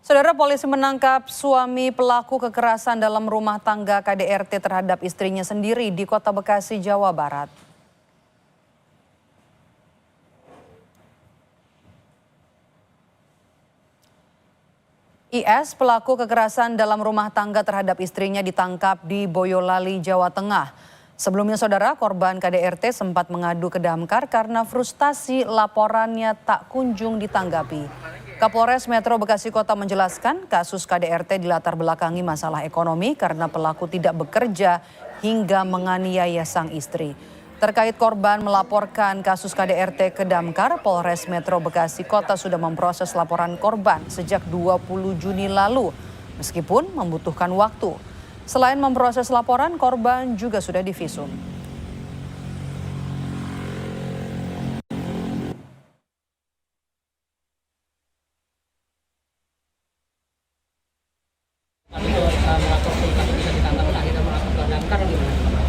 Saudara, polisi menangkap suami pelaku kekerasan dalam rumah tangga KDRT terhadap istrinya sendiri di Kota Bekasi, Jawa Barat. IS, pelaku kekerasan dalam rumah tangga terhadap istrinya, ditangkap di Boyolali, Jawa Tengah. Sebelumnya, saudara, korban KDRT sempat mengadu ke Damkar karena frustasi laporannya tak kunjung ditanggapi. Kapolres Metro Bekasi Kota menjelaskan kasus KDRT dilatar belakangi masalah ekonomi karena pelaku tidak bekerja hingga menganiaya sang istri. Terkait korban melaporkan kasus KDRT ke Damkar, Polres Metro Bekasi Kota sudah memproses laporan korban sejak 20 Juni lalu, meskipun membutuhkan waktu. Selain memproses laporan, korban juga sudah divisum.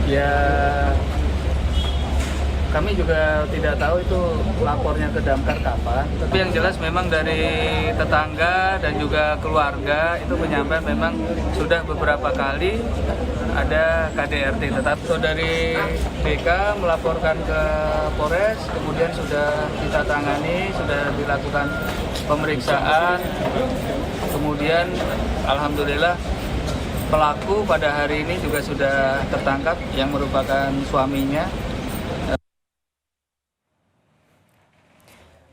Ya, kami juga tidak tahu itu lapornya ke Damkar kapan. Tapi yang jelas memang dari tetangga dan juga keluarga itu menyampaikan memang sudah beberapa kali ada KDRT. Tetapi saudari BK melaporkan ke Polres, kemudian sudah kita tangani, sudah dilakukan pemeriksaan. Kemudian alhamdulillah pelaku pada hari ini juga sudah tertangkap yang merupakan suaminya.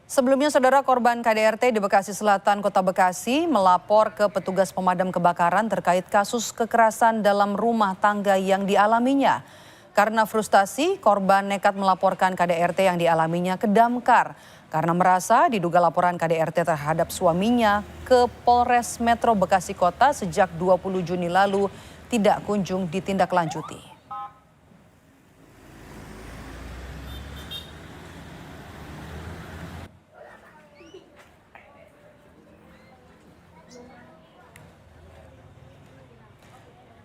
Sebelumnya, saudara, korban KDRT di Bekasi Selatan, Kota Bekasi melapor ke petugas pemadam kebakaran terkait kasus kekerasan dalam rumah tangga yang dialaminya. Karena frustasi, korban nekat melaporkan KDRT yang dialaminya ke Damkar karena merasa diduga laporan KDRT terhadap suaminya ke Polres Metro Bekasi Kota sejak 20 Juni lalu tidak kunjung ditindaklanjuti.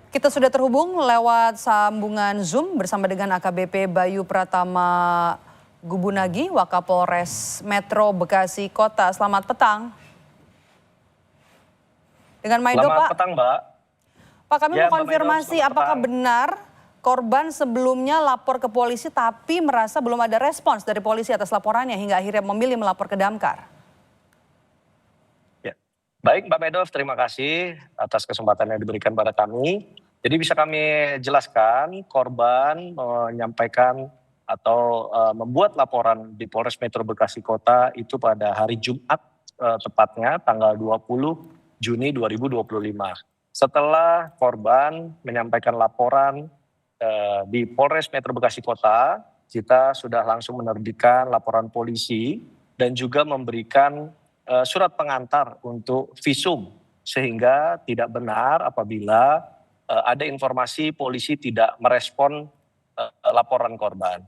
Kita sudah terhubung lewat sambungan Zoom bersama dengan AKBP Bayu Pratama Gubunagi, Wakapolres Metro Bekasi Kota. Selamat petang. Dengan Maido, Pak. Selamat petang, Mbak. Pak, kami Ya, mau konfirmasi apakah benar korban sebelumnya lapor ke polisi tapi merasa belum ada respons dari polisi atas laporannya hingga akhirnya memilih melapor ke Damkar? Ya. Baik, Mbak Medov, terima kasih atas kesempatan yang diberikan pada kami. Jadi bisa kami jelaskan, korban menyampaikan atau membuat laporan di Polres Metro Bekasi Kota itu pada hari Jumat, tepatnya tanggal 20 Juni 2025. Setelah korban menyampaikan laporan di Polres Metro Bekasi Kota, kita sudah langsung menerbitkan laporan polisi dan juga memberikan surat pengantar untuk visum, sehingga tidak benar apabila ada informasi polisi tidak merespon laporan korban.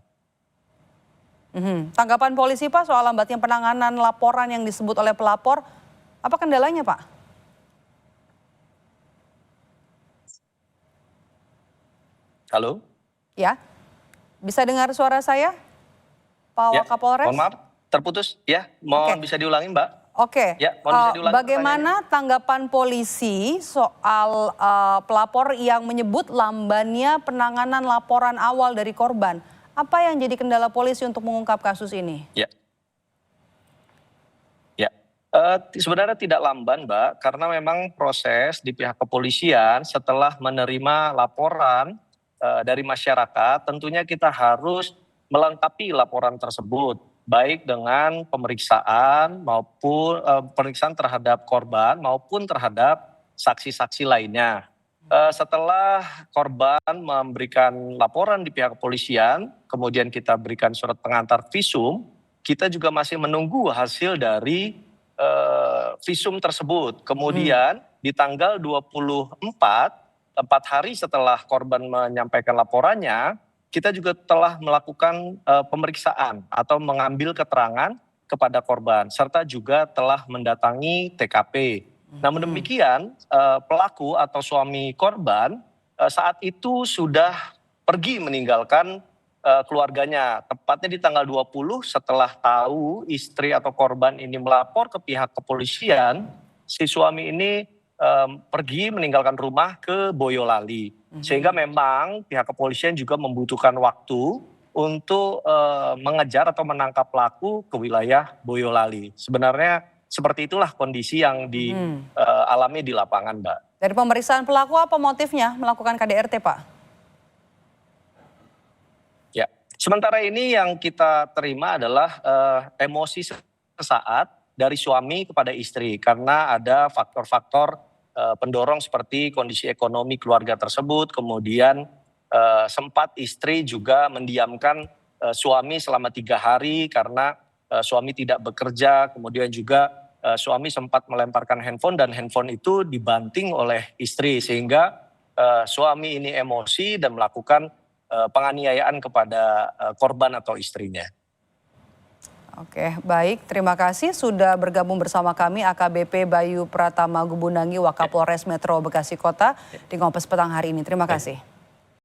Tanggapan polisi, Pak, soal lambatnya penanganan laporan yang disebut oleh pelapor, apa kendalanya, Pak? Halo? Ya, bisa dengar suara saya, Pak Ya, Wakapolres? mohon maaf, terputus ya. Mohon bisa diulangi, Mbak. Oke, Ya, mohon bisa diulangi bagaimana tanggapan polisi soal pelapor yang menyebut lambannya penanganan laporan awal dari korban? Apa yang jadi kendala polisi untuk mengungkap kasus ini? Ya. Sebenarnya tidak lamban, Mbak, karena memang proses di pihak kepolisian setelah menerima laporan dari masyarakat, tentunya kita harus melengkapi laporan tersebut, baik dengan pemeriksaan maupun pemeriksaan terhadap korban maupun terhadap saksi-saksi lainnya. Setelah korban memberikan laporan di pihak kepolisian, kemudian kita berikan surat pengantar visum, kita juga masih menunggu hasil dari visum tersebut. Kemudian di tanggal 24, 4 hari setelah korban menyampaikan laporannya, kita juga telah melakukan pemeriksaan atau mengambil keterangan kepada korban, serta juga telah mendatangi TKP. Namun demikian, pelaku atau suami korban saat itu sudah pergi meninggalkan keluarganya. Tepatnya di tanggal 20 setelah tahu istri atau korban ini melapor ke pihak kepolisian, si suami ini pergi meninggalkan rumah ke Boyolali. Sehingga memang pihak kepolisian juga membutuhkan waktu untuk mengejar atau menangkap pelaku ke wilayah Boyolali. Sebenarnya seperti itulah kondisi yang dialami di lapangan, Mbak. Dari pemeriksaan pelaku apa motifnya melakukan KDRT, Pak? Ya, sementara ini yang kita terima adalah emosi sesaat dari suami kepada istri karena ada faktor-faktor pendorong seperti kondisi ekonomi keluarga tersebut, kemudian sempat istri juga mendiamkan suami selama 3 hari karena suami tidak bekerja, kemudian juga suami sempat melemparkan handphone dan handphone itu dibanting oleh istri sehingga suami ini emosi dan melakukan penganiayaan kepada korban atau istrinya. Oke, baik. Terima kasih sudah bergabung bersama kami AKBP Bayu Pratama Gubunangi, Wakapolres Metro Bekasi Kota di Kompas Petang hari ini. Terima kasih.